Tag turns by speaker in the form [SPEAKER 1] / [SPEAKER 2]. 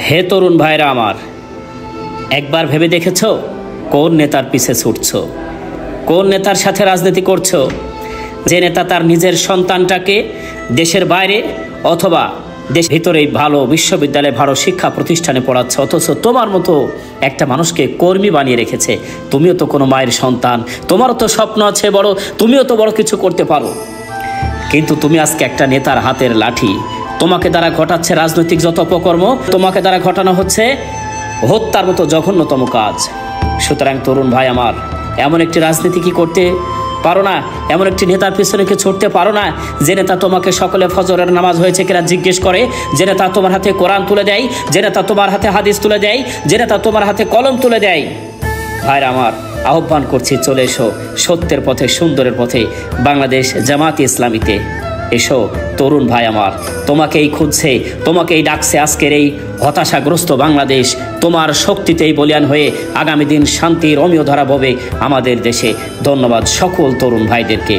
[SPEAKER 1] হে তরুণ ভাইরা আমার, একবার ভেবে দেখেছো কোন নেতার পিছে ছুটছো? কোন নেতার সাথে রাজনীতি করছো? যে নেতা তার নিজের সন্তানটাকে দেশের বাইরে অথবা দেশের ভিতরেই ভালো বিশ্ববিদ্যালয়ে ভালো শিক্ষা প্রতিষ্ঠানে পড়াচ্ছে, অথচ তোমার মতো একটা মানুষকে কর্মী বানিয়ে রেখেছে। তুমিও তো কোনো মায়ের সন্তান, তোমারও তো স্বপ্ন আছে বড়, তুমিও তো বড় কিছু করতে পারো, কিন্তু তুমি আজকে একটা নেতার হাতের লাঠি। তোমাকে দ্বারা ঘটাচ্ছে রাজনৈতিক যত অপকর্ম, তোমাকে দ্বারা ঘটানো হচ্ছে হত্যার মতো জঘন্যতম কাজ। সুতরাং তরুণ ভাই আমার, এমন একটি রাজনীতি কি করতে পারো না? এমন একটি নেতার পিছনে কি ছুটতে পারো না যে নেতা তোমাকে সকলে ফজরের নামাজ হয়েছে কিনা জিজ্ঞেস করে, যে নেতা তোমার হাতে কোরআন তুলে দেয়, যে নেতা তোমার হাতে হাদিস তুলে দেয়, যে নেতা তোমার হাতে কলম তুলে দেয়? ভাইরা আমার, আহ্বান করছি, চলে এসো সত্যের পথে, সুন্দরের পথে, বাংলাদেশ জামাতে ইসলামীতে এসো। তরুণ ভাই আমার, তোমাকেই খুঁজছে, তোমাকেই ডাকছে আজকের এই হতাশাগ্রস্ত বাংলাদেশ। তোমার শক্তিতেই বলিয়ান হয়ে আগামী দিন শান্তির অমিয় ধারা ববে আমাদের দেশে। ধন্যবাদ সকল তরুণ ভাইদেরকে।